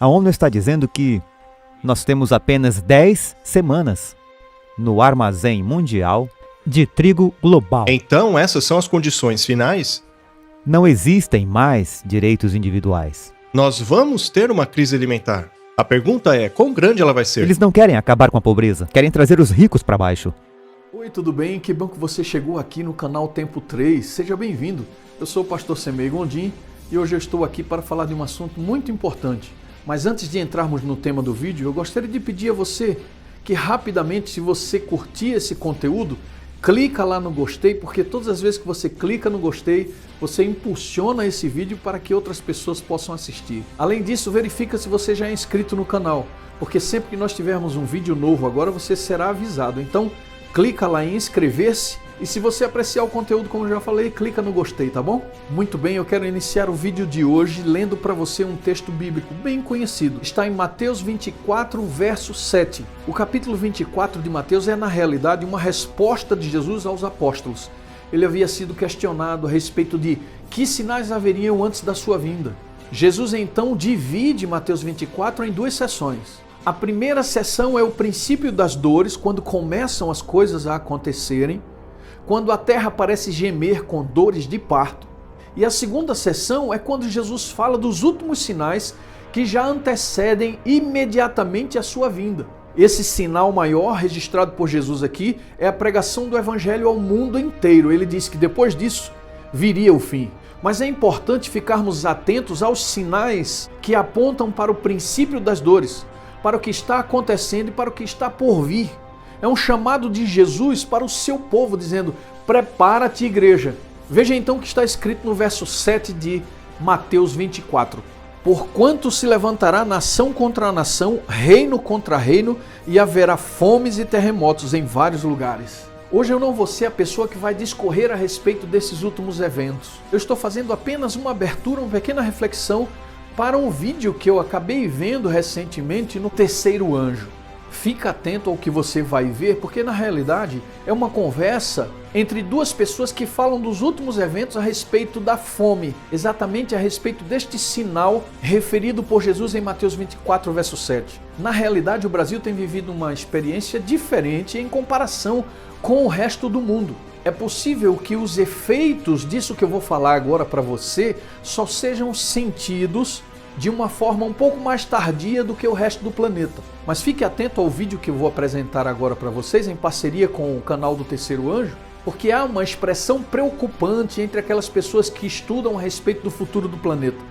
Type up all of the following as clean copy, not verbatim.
A ONU está dizendo que nós temos apenas 10 semanas no armazém mundial de trigo global. Então, essas são as condições finais? Não existem mais direitos individuais. Nós vamos ter uma crise alimentar. A pergunta é, quão grande ela vai ser? Eles não querem acabar com a pobreza, querem trazer os ricos para baixo. Oi, tudo bem? Que bom que você chegou aqui no canal Tempo 3. Seja bem-vindo. Eu sou o pastor Semei Gondim e hoje eu estou aqui para falar de um assunto muito importante. Mas antes de entrarmos no tema do vídeo, eu gostaria de pedir a você que rapidamente, se você curtir esse conteúdo, clica lá no gostei, porque todas as vezes que você clica no gostei, você impulsiona esse vídeo para que outras pessoas possam assistir. Além disso, verifica se você já é inscrito no canal, porque sempre que nós tivermos um vídeo novo agora, você será avisado. Então, clica lá em inscrever-se e se você apreciar o conteúdo, como eu já falei, clica no gostei, tá bom? Muito bem, eu quero iniciar o vídeo de hoje lendo para você um texto bíblico bem conhecido. Está em Mateus 24, verso 7. O capítulo 24 de Mateus é, na realidade, uma resposta de Jesus aos apóstolos. Ele havia sido questionado a respeito de que sinais haveriam antes da sua vinda. Jesus, então, divide Mateus 24 em duas sessões. A primeira sessão é o princípio das dores, quando começam as coisas a acontecerem, quando a terra parece gemer com dores de parto. E a segunda sessão é quando Jesus fala dos últimos sinais que já antecedem imediatamente a sua vinda. Esse sinal maior registrado por Jesus aqui é a pregação do evangelho ao mundo inteiro. Ele diz que depois disso viria o fim. Mas é importante ficarmos atentos aos sinais que apontam para o princípio das dores, para o que está acontecendo e para o que está por vir. É um chamado de Jesus para o seu povo, dizendo, prepara-te, igreja. Veja então o que está escrito no verso 7 de Mateus 24. Porquanto se levantará nação contra nação, reino contra reino, e haverá fomes e terremotos em vários lugares. Hoje eu não vou ser a pessoa que vai discorrer a respeito desses últimos eventos. Eu estou fazendo apenas uma abertura, uma pequena reflexão para um vídeo que eu acabei vendo recentemente no Terceiro Anjo. Fica atento ao que você vai ver, porque na realidade é uma conversa entre duas pessoas que falam dos últimos eventos a respeito da fome, exatamente a respeito deste sinal referido por Jesus em Mateus 24, verso 7. Na realidade, o Brasil tem vivido uma experiência diferente em comparação com o resto do mundo. É possível que os efeitos disso que eu vou falar agora para você só sejam sentidos de uma forma um pouco mais tardia do que o resto do planeta. Mas fique atento ao vídeo que eu vou apresentar agora para vocês, em parceria com o canal do Terceiro Anjo, porque há uma expressão preocupante entre aquelas pessoas que estudam a respeito do futuro do planeta.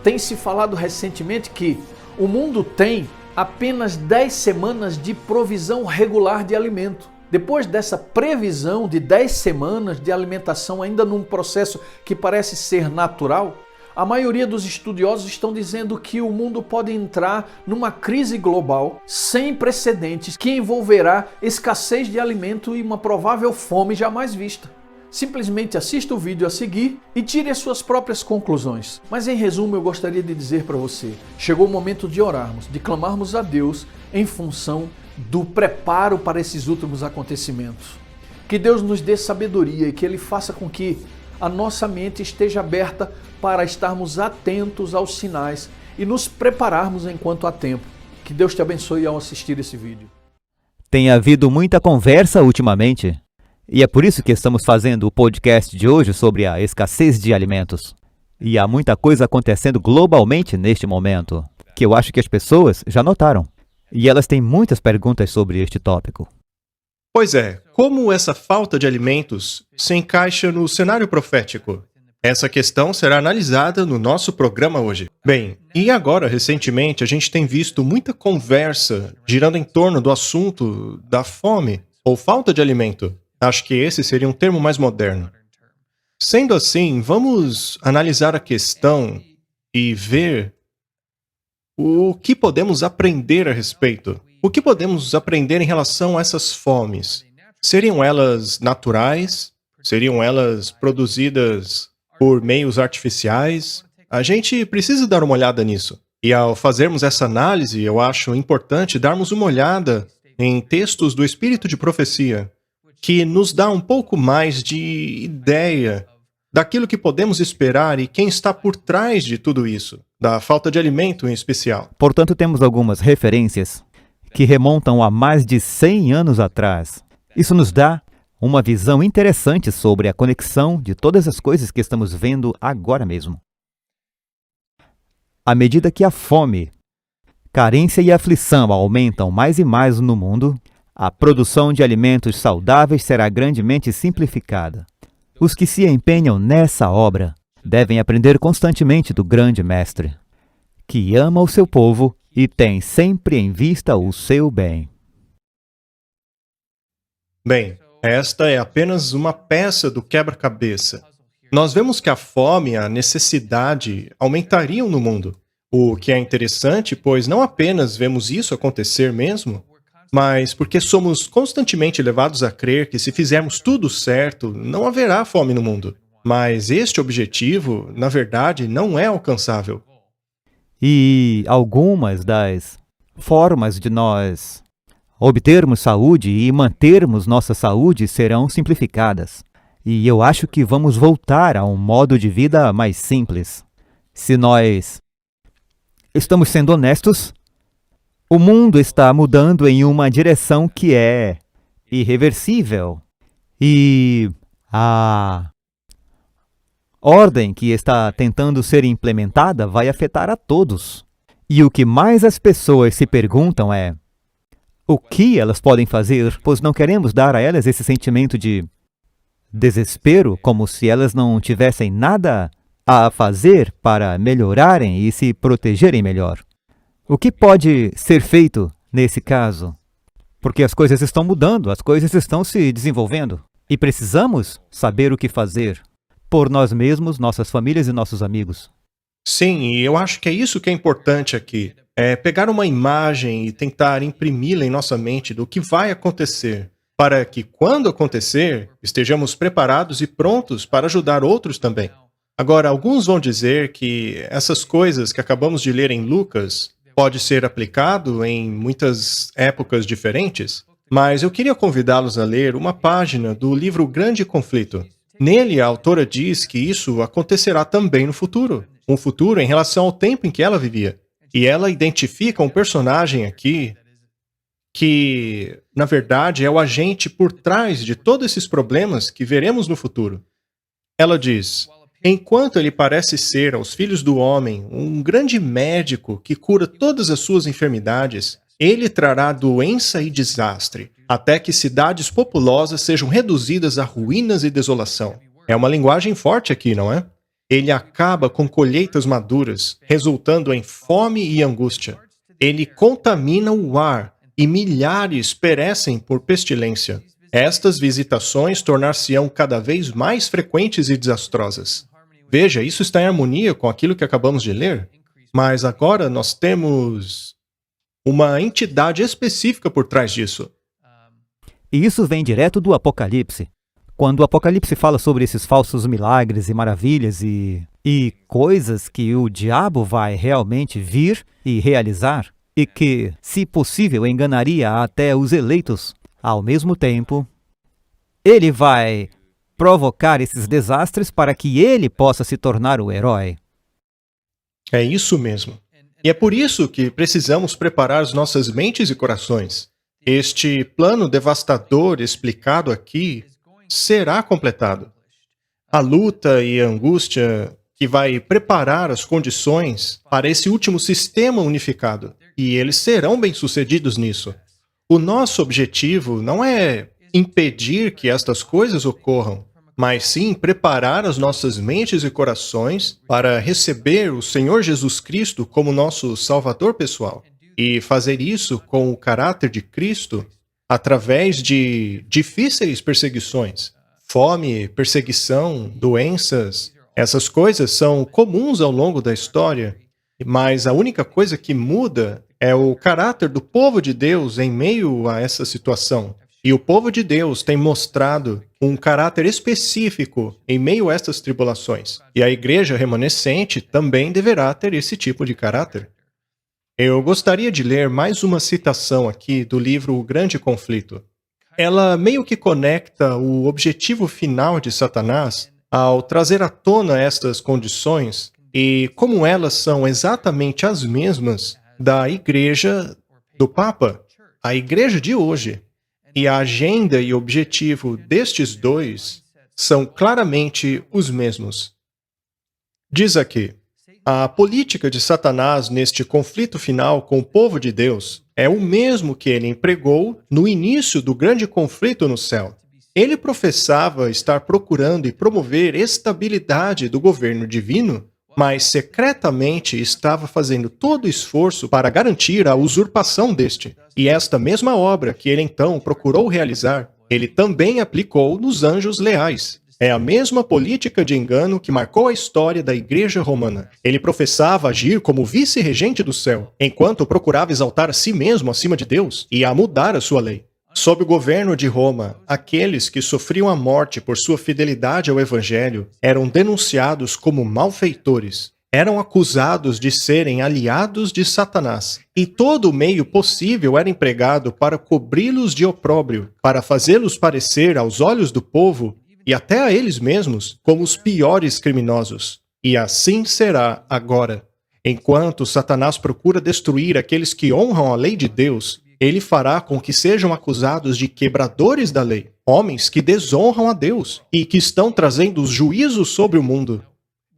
Tem se falado recentemente que o mundo tem apenas 10 semanas de provisão regular de alimento. Depois dessa previsão de 10 semanas de alimentação, ainda num processo que parece ser natural, a maioria dos estudiosos estão dizendo que o mundo pode entrar numa crise global sem precedentes que envolverá escassez de alimento e uma provável fome jamais vista. Simplesmente assista o vídeo a seguir e tire as suas próprias conclusões. Mas em resumo, eu gostaria de dizer para você, chegou o momento de orarmos, de clamarmos a Deus em função do preparo para esses últimos acontecimentos. Que Deus nos dê sabedoria e que Ele faça com que a nossa mente esteja aberta para estarmos atentos aos sinais e nos prepararmos enquanto há tempo. Que Deus te abençoe ao assistir esse vídeo. Tem havido muita conversa ultimamente, e é por isso que estamos fazendo o podcast de hoje sobre a escassez de alimentos. E há muita coisa acontecendo globalmente neste momento, que eu acho que as pessoas já notaram. E elas têm muitas perguntas sobre este tópico. Pois é, como essa falta de alimentos se encaixa no cenário profético? Essa questão será analisada no nosso programa hoje. Bem, e agora, recentemente, a gente tem visto muita conversa girando em torno do assunto da fome ou falta de alimento. Acho que esse seria um termo mais moderno. Sendo assim, vamos analisar a questão e ver o que podemos aprender a respeito. O que podemos aprender em relação a essas fomes? Seriam elas naturais? Seriam elas produzidas por meios artificiais? A gente precisa dar uma olhada nisso. E ao fazermos essa análise, eu acho importante darmos uma olhada em textos do Espírito de Profecia, que nos dá um pouco mais de ideia daquilo que podemos esperar e quem está por trás de tudo isso. da falta de alimento em especial. Portanto, temos algumas referências que remontam a mais de 100 anos atrás. Isso nos dá uma visão interessante sobre a conexão de todas as coisas que estamos vendo agora mesmo. À medida que a fome, carência e aflição aumentam mais e mais no mundo, a produção de alimentos saudáveis será grandemente simplificada. Os que se empenham nessa obra devem aprender constantemente do grande mestre, que ama o seu povo e tem sempre em vista o seu bem. Bem, esta é apenas uma peça do quebra-cabeça. Nós vemos que a fome e a necessidade aumentariam no mundo, o que é interessante, pois não apenas vemos isso acontecer mesmo, mas porque somos constantemente levados a crer que se fizermos tudo certo, não haverá fome no mundo. Mas este objetivo, na verdade, não é alcançável. E algumas das formas de nós obtermos saúde e mantermos nossa saúde serão simplificadas. E eu acho que vamos voltar a um modo de vida mais simples. Se nós estamos sendo honestos, o mundo está mudando em uma direção que é irreversível. E a ordem que está tentando ser implementada vai afetar a todos. E o que mais as pessoas se perguntam é: o que elas podem fazer? Pois não queremos dar a elas esse sentimento de desespero, como se elas não tivessem nada a fazer para melhorarem e se protegerem melhor. O que pode ser feito nesse caso? Porque as coisas estão mudando, as coisas estão se desenvolvendo. E precisamos saber o que fazer por nós mesmos, nossas famílias e nossos amigos. Sim, e eu acho que é isso que é importante aqui. É pegar uma imagem e tentar imprimi-la em nossa mente do que vai acontecer, para que, quando acontecer, estejamos preparados e prontos para ajudar outros também. Agora, alguns vão dizer que essas coisas que acabamos de ler em Lucas pode ser aplicado em muitas épocas diferentes, mas eu queria convidá-los a ler uma página do livro Grande Conflito. Nele, a autora diz que isso acontecerá também no futuro, um futuro em relação ao tempo em que ela vivia. E ela identifica um personagem aqui que, na verdade, é o agente por trás de todos esses problemas que veremos no futuro. Ela diz: enquanto ele parece ser aos filhos do homem um grande médico que cura todas as suas enfermidades, ele trará doença e desastre, até que cidades populosas sejam reduzidas a ruínas e desolação. É uma linguagem forte aqui, não é? Ele acaba com colheitas maduras, resultando em fome e angústia. Ele contamina o ar e milhares perecem por pestilência. Estas visitações tornar-se-ão cada vez mais frequentes e desastrosas. Veja, isso está em harmonia com aquilo que acabamos de ler, mas agora nós temos uma entidade específica por trás disso. E isso vem direto do Apocalipse. Quando o Apocalipse fala sobre esses falsos milagres e maravilhas e coisas que o diabo vai realmente vir e realizar, e que, se possível, enganaria até os eleitos, ao mesmo tempo, ele vai provocar esses desastres para que ele possa se tornar o herói. É isso mesmo. E é por isso que precisamos preparar as nossas mentes e corações. Este plano devastador explicado aqui será completado. A luta e a angústia que vai preparar as condições para esse último sistema unificado. E eles serão bem-sucedidos nisso. O nosso objetivo não é impedir que estas coisas ocorram, mas sim preparar as nossas mentes e corações para receber o Senhor Jesus Cristo como nosso Salvador pessoal. E fazer isso com o caráter de Cristo através de difíceis perseguições. Fome, perseguição, doenças, essas coisas são comuns ao longo da história, mas a única coisa que muda é o caráter do povo de Deus em meio a essa situação. E o povo de Deus tem mostrado um caráter específico em meio a estas tribulações. E a igreja remanescente também deverá ter esse tipo de caráter. Eu gostaria de ler mais uma citação aqui do livro O Grande Conflito. Ela meio que conecta o objetivo final de Satanás ao trazer à tona estas condições e como elas são exatamente as mesmas da igreja do Papa, a igreja de hoje. E a agenda e objetivo destes dois são claramente os mesmos. Diz aqui, a política de Satanás neste conflito final com o povo de Deus é o mesmo que ele empregou no início do grande conflito no céu. Ele professava estar procurando e promover estabilidade do governo divino, mas secretamente estava fazendo todo o esforço para garantir a usurpação deste. E esta mesma obra que ele então procurou realizar, ele também aplicou nos anjos leais. É a mesma política de engano que marcou a história da Igreja Romana. Ele professava agir como vice-regente do céu, enquanto procurava exaltar a si mesmo acima de Deus e a mudar a sua lei. Sob o governo de Roma, aqueles que sofriam a morte por sua fidelidade ao Evangelho eram denunciados como malfeitores. Eram acusados de serem aliados de Satanás, e todo o meio possível era empregado para cobri-los de opróbrio, para fazê-los parecer aos olhos do povo e até a eles mesmos como os piores criminosos. E assim será agora. Enquanto Satanás procura destruir aqueles que honram a lei de Deus, ele fará com que sejam acusados de quebradores da lei, homens que desonram a Deus e que estão trazendo os juízos sobre o mundo.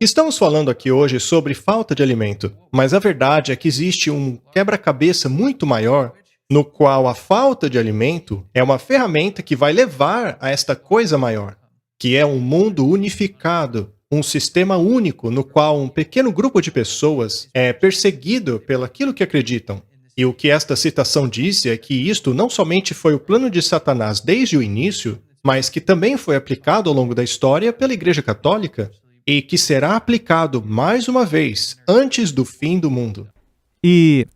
Estamos falando aqui hoje sobre falta de alimento, mas a verdade é que existe um quebra-cabeça muito maior, no qual a falta de alimento é uma ferramenta que vai levar a esta coisa maior, que é um mundo unificado, um sistema único no qual um pequeno grupo de pessoas é perseguido pelaquilo que acreditam. E o que esta citação diz é que isto não somente foi o plano de Satanás desde o início, mas que também foi aplicado ao longo da história pela Igreja Católica e que será aplicado mais uma vez antes do fim do mundo. E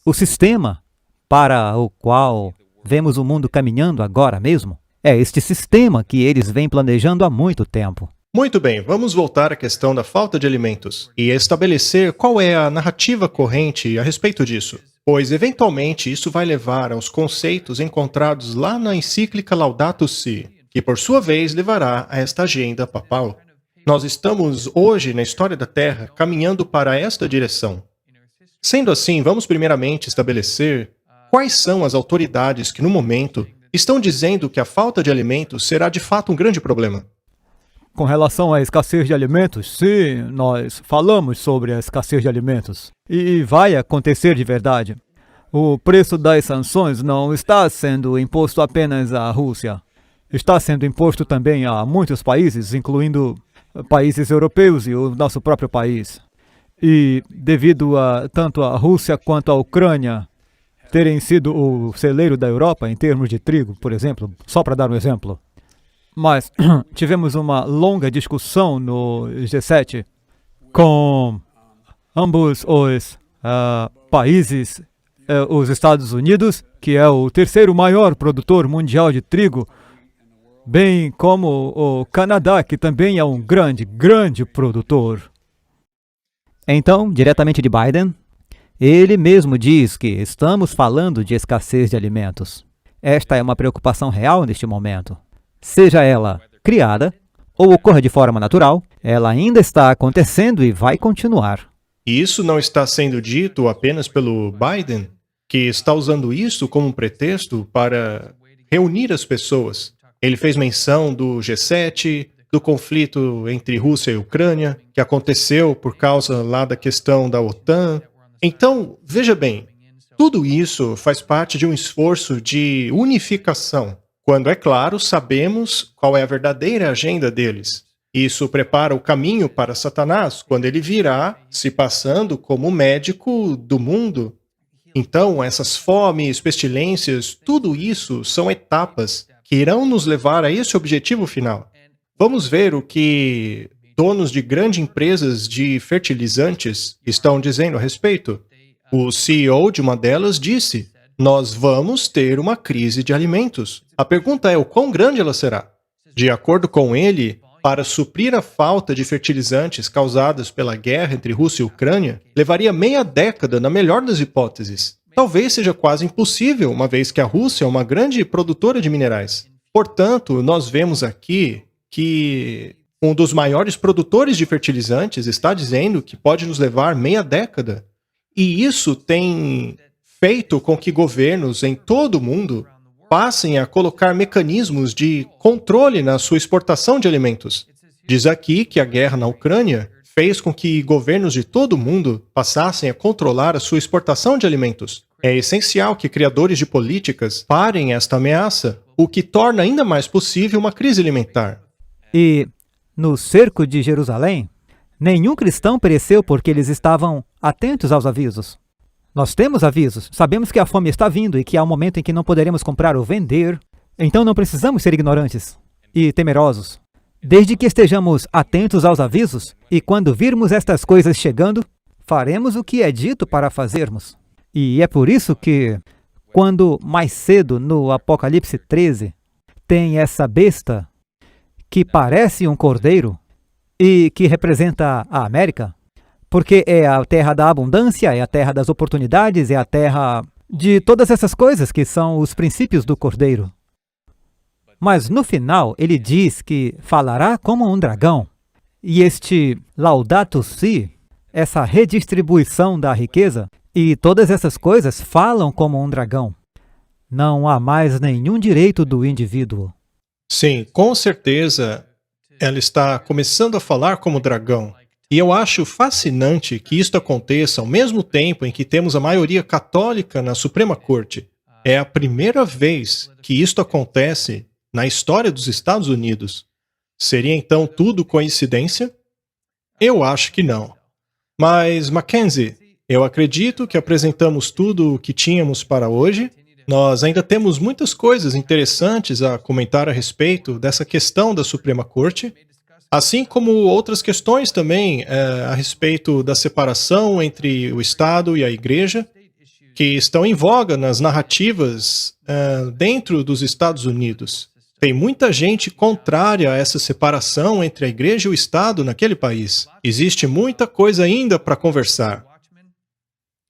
o sistema para o qual vemos o mundo caminhando agora mesmo é este sistema que eles vêm planejando há muito tempo. Muito bem, vamos voltar à questão da falta de alimentos e estabelecer qual é a narrativa corrente a respeito disso, pois eventualmente isso vai levar aos conceitos encontrados lá na encíclica Laudato Si, que por sua vez levará a esta agenda papal. Nós estamos hoje na história da Terra caminhando para esta direção. Sendo assim, vamos primeiramente estabelecer quais são as autoridades que no momento estão dizendo que a falta de alimentos será de fato um grande problema. Com relação à escassez de alimentos, sim, nós falamos sobre a escassez de alimentos. E vai acontecer de verdade. O preço das sanções não está sendo imposto apenas à Rússia. Está sendo imposto também a muitos países, incluindo países europeus e o nosso próprio país. E devido a tanto a Rússia quanto a Ucrânia terem sido o celeiro da Europa em termos de trigo, por exemplo, só para dar um exemplo. Mas tivemos uma longa discussão no G7 com ambos os países, os Estados Unidos, que é o terceiro maior produtor mundial de trigo, bem como o Canadá, que também é um grande produtor. Então, diretamente de Biden, ele mesmo diz que estamos falando de escassez de alimentos. Esta é uma preocupação real neste momento. Seja ela criada ou ocorra de forma natural, ela ainda está acontecendo e vai continuar. E isso não está sendo dito apenas pelo Biden, que está usando isso como um pretexto para reunir as pessoas. Ele fez menção do G7, do conflito entre Rússia e Ucrânia, que aconteceu por causa lá da questão da OTAN. Então, veja bem, tudo isso faz parte de um esforço de unificação, quando, é claro, sabemos qual é a verdadeira agenda deles. Isso prepara o caminho para Satanás, quando ele virá se passando como médico do mundo. Então, essas fomes, pestilências, tudo isso são etapas que irão nos levar a esse objetivo final. Vamos ver o que donos de grandes empresas de fertilizantes estão dizendo a respeito. O CEO de uma delas disse: nós vamos ter uma crise de alimentos. A pergunta é o quão grande ela será. De acordo com ele, para suprir a falta de fertilizantes causadas pela guerra entre Rússia e Ucrânia, levaria meia década na melhor das hipóteses. Talvez seja quase impossível, uma vez que a Rússia é uma grande produtora de minerais. Portanto, nós vemos aqui que Um dos maiores produtores de fertilizantes está dizendo que pode nos levar meia década. E isso tem feito com que governos em todo o mundo passem a colocar mecanismos de controle na sua exportação de alimentos. Diz aqui que a guerra na Ucrânia fez com que governos de todo o mundo passassem a controlar a sua exportação de alimentos. É essencial que criadores de políticas parem esta ameaça, o que torna ainda mais possível uma crise alimentar. E no cerco de Jerusalém, nenhum cristão pereceu porque eles estavam atentos aos avisos. Nós temos avisos, sabemos que a fome está vindo e que há um momento em que não poderemos comprar ou vender, então não precisamos ser ignorantes e temerosos. Desde que estejamos atentos aos avisos e quando virmos estas coisas chegando, faremos o que é dito para fazermos. E é por isso que, quando mais cedo no Apocalipse 13, tem essa besta que parece um cordeiro e que representa a América, porque é a terra da abundância, é a terra das oportunidades, é a terra de todas essas coisas que são os princípios do cordeiro. Mas no final ele diz que falará como um dragão. E este Laudato Si, essa redistribuição da riqueza, e todas essas coisas falam como um dragão. Não há mais nenhum direito do indivíduo. Sim, com certeza ela está começando a falar como dragão. E eu acho fascinante que isto aconteça ao mesmo tempo em que temos a maioria católica na Suprema Corte. É a primeira vez que isto acontece na história dos Estados Unidos. Seria então tudo coincidência? Eu acho que não. Mas, Mackenzie, eu acredito que apresentamos tudo o que tínhamos para hoje. Nós ainda temos muitas coisas interessantes a comentar a respeito dessa questão da Suprema Corte, assim como outras questões também a respeito da separação entre o Estado e a Igreja, que estão em voga nas narrativas dentro dos Estados Unidos. Tem muita gente contrária a essa separação entre a Igreja e o Estado naquele país. Existe muita coisa ainda para conversar.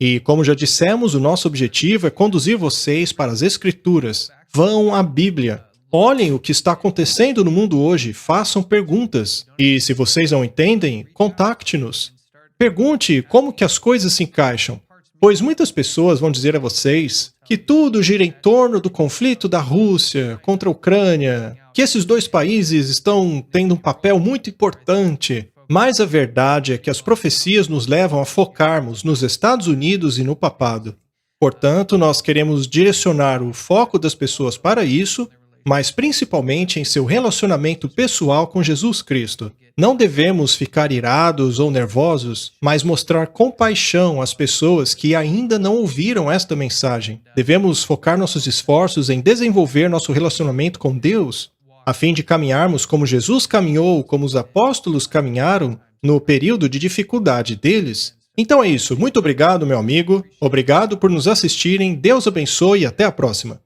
E, como já dissemos, o nosso objetivo é conduzir vocês para as Escrituras. Vão à Bíblia. Olhem o que está acontecendo no mundo hoje. Façam perguntas. E, se vocês não entendem, contacte-nos. Pergunte como que as coisas se encaixam. Pois muitas pessoas vão dizer a vocês que tudo gira em torno do conflito da Rússia contra a Ucrânia, que esses dois países estão tendo um papel muito importante. Mas a verdade é que as profecias nos levam a focarmos nos Estados Unidos e no papado. Portanto, nós queremos direcionar o foco das pessoas para isso, mas principalmente em seu relacionamento pessoal com Jesus Cristo. Não devemos ficar irados ou nervosos, mas mostrar compaixão às pessoas que ainda não ouviram esta mensagem. Devemos focar nossos esforços em desenvolver nosso relacionamento com Deus, a fim de caminharmos como Jesus caminhou, como os apóstolos caminharam no período de dificuldade deles. Então é isso. Muito obrigado, meu amigo. Obrigado por nos assistirem. Deus abençoe e até a próxima.